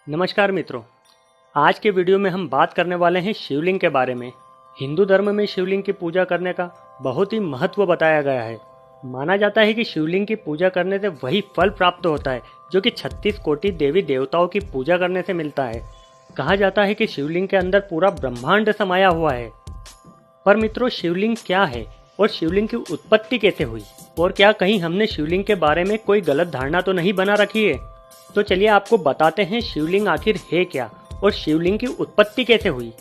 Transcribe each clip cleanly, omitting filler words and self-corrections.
नमस्कार मित्रों, आज के वीडियो में हम बात करने वाले हैं शिवलिंग के बारे में। हिंदू धर्म में शिवलिंग की पूजा करने का बहुत ही महत्व बताया गया है। माना जाता है कि शिवलिंग की पूजा करने से वही फल प्राप्त होता है जो कि 36 कोटि देवी देवताओं की पूजा करने से मिलता है। कहा जाता है कि शिवलिंग के अंदर पूरा ब्रह्मांड समाया हुआ है। पर मित्रों, शिवलिंग क्या है और शिवलिंग की उत्पत्ति कैसे हुई, और क्या कहीं हमने शिवलिंग के बारे में कोई गलत धारणा तो नहीं बना रखी है? तो चलिए आपको बताते हैं शिवलिंग आखिर है क्या और शिवलिंग की उत्पत्ति कैसे हुई।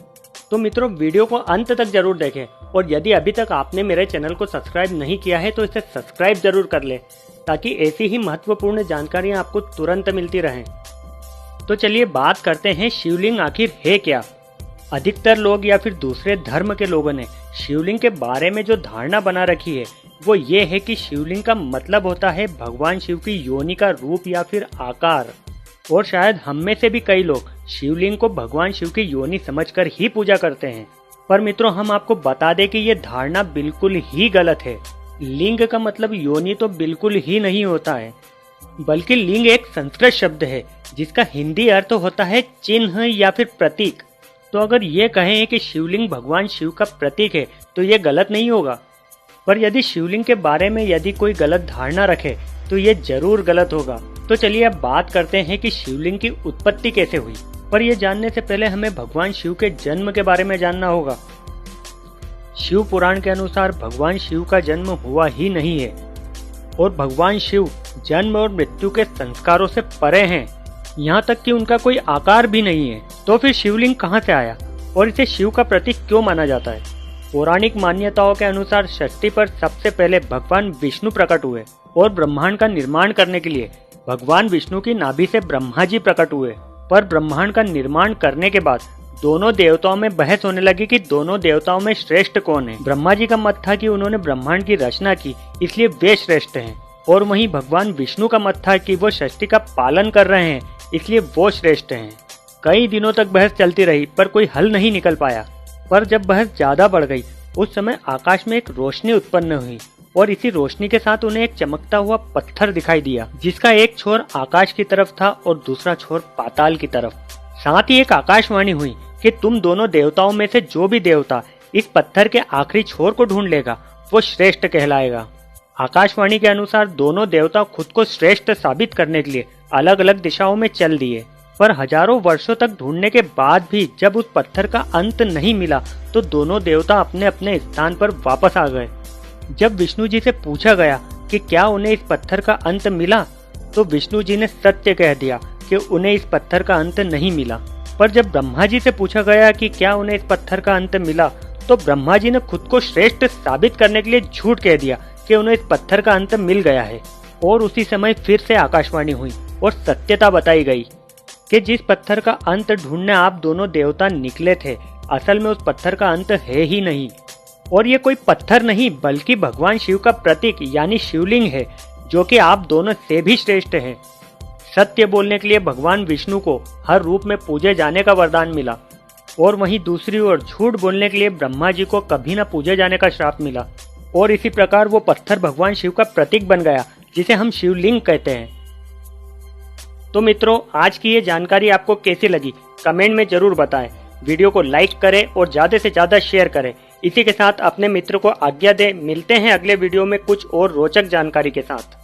तो मित्रों, वीडियो को अंत तक जरूर देखें, और यदि अभी तक आपने मेरे चैनल को सब्सक्राइब नहीं किया है तो इसे सब्सक्राइब जरूर कर ले, ताकि ऐसी ही महत्वपूर्ण जानकारियां आपको तुरंत मिलती रहें। तो चलिए बात करते हैं शिवलिंग आखिर है क्या। अधिकतर लोग या फिर दूसरे धर्म के लोगों ने शिवलिंग के बारे में जो धारणा बना रखी है वो ये है कि शिवलिंग का मतलब होता है भगवान शिव की योनि का रूप या फिर आकार। और शायद हम में से भी कई लोग शिवलिंग को भगवान शिव की योनि समझकर ही पूजा करते हैं। पर मित्रों, हम आपको बता दें कि ये धारणा बिल्कुल ही गलत है। लिंग का मतलब योनि तो बिल्कुल ही नहीं होता है, बल्कि लिंग एक संस्कृत शब्द है जिसका हिंदी अर्थ होता है चिन्ह या फिर प्रतीक। तो अगर ये कहें कि शिवलिंग भगवान शिव का प्रतीक है तो ये गलत नहीं होगा। पर यदि शिवलिंग के बारे में यदि कोई गलत धारणा रखे तो ये जरूर गलत होगा। तो चलिए अब बात करते हैं कि शिवलिंग की उत्पत्ति कैसे हुई। पर यह जानने से पहले हमें भगवान शिव के जन्म के बारे में जानना होगा। शिव पुराण के अनुसार भगवान शिव का जन्म हुआ ही नहीं है, और भगवान शिव जन्म और मृत्यु के संस्कारों से परे हैं। यहाँ तक कि उनका कोई आकार भी नहीं है। तो फिर शिवलिंग कहाँ से आया और इसे शिव का प्रतीक क्यों माना जाता है? पौराणिक मान्यताओं के अनुसार षष्ठी पर सबसे पहले भगवान विष्णु प्रकट हुए, और ब्रह्मांड का निर्माण करने के लिए भगवान विष्णु की नाभि से ब्रह्मा जी प्रकट हुए। पर ब्रह्मांड का निर्माण करने के बाद दोनों देवताओं में बहस होने लगी कि दोनों देवताओं में श्रेष्ठ कौन है। ब्रह्मा जी का मत था कि उन्होंने ब्रह्मांड की रचना की, इसलिए वे श्रेष्ठ हैं, और वहीं भगवान विष्णु का मत था कि वो षष्ठी का पालन कर रहे हैं, इसलिए वो श्रेष्ठ हैं। कई दिनों तक बहस चलती रही पर कोई हल नहीं निकल पाया। पर जब बहस ज्यादा बढ़ गई उस समय आकाश में एक रोशनी उत्पन्न हुई, और इसी रोशनी के साथ उन्हें एक चमकता हुआ पत्थर दिखाई दिया जिसका एक छोर आकाश की तरफ था और दूसरा छोर पाताल की तरफ। साथ ही एक आकाशवाणी हुई कि तुम दोनों देवताओं में से जो भी देवता इस पत्थर के आखिरी छोर को ढूंढ लेगा वो श्रेष्ठ कहलाएगा। आकाशवाणी के अनुसार दोनों देवता खुद को श्रेष्ठ साबित करने के लिए अलग अलग दिशाओं में चल दिए। पर हजारों वर्षों तक ढूंढने के बाद भी जब उस पत्थर का अंत नहीं मिला तो दोनों देवता अपने अपने स्थान पर वापस आ गए। जब विष्णु जी से पूछा गया कि क्या उन्हें इस पत्थर का अंत मिला, तो विष्णु जी ने सत्य कह दिया कि उन्हें इस पत्थर का अंत नहीं मिला। पर जब ब्रह्मा जी से पूछा गया कि क्या उन्हें इस पत्थर का अंत मिला, तो ब्रह्मा जी ने खुद को श्रेष्ठ साबित करने के लिए झूठ कह दिया कि उन्हें इस पत्थर का अंत मिल गया है। और उसी समय फिर से आकाशवाणी हुई और सत्यता बताई गई कि जिस पत्थर का अंत ढूंढने आप दोनों देवता निकले थे, असल में उस पत्थर का अंत है ही नहीं, और ये कोई पत्थर नहीं बल्कि भगवान शिव का प्रतीक यानी शिवलिंग है, जो कि आप दोनों से भी श्रेष्ठ है। सत्य बोलने के लिए भगवान विष्णु को हर रूप में पूजे जाने का वरदान मिला, और वहीं दूसरी ओर झूठ बोलने के लिए ब्रह्मा जी को कभी न पूजे जाने का श्राप मिला, और इसी प्रकार वो पत्थर भगवान शिव का प्रतीक बन गया जिसे हम शिवलिंग कहते हैं। तो मित्रों, आज की ये जानकारी आपको कैसी लगी कमेंट में जरूर बताएं। वीडियो को लाइक करें और ज्यादा से ज्यादा शेयर करें। इसी के साथ अपने मित्र को आज्ञा दें। मिलते हैं अगले वीडियो में कुछ और रोचक जानकारी के साथ।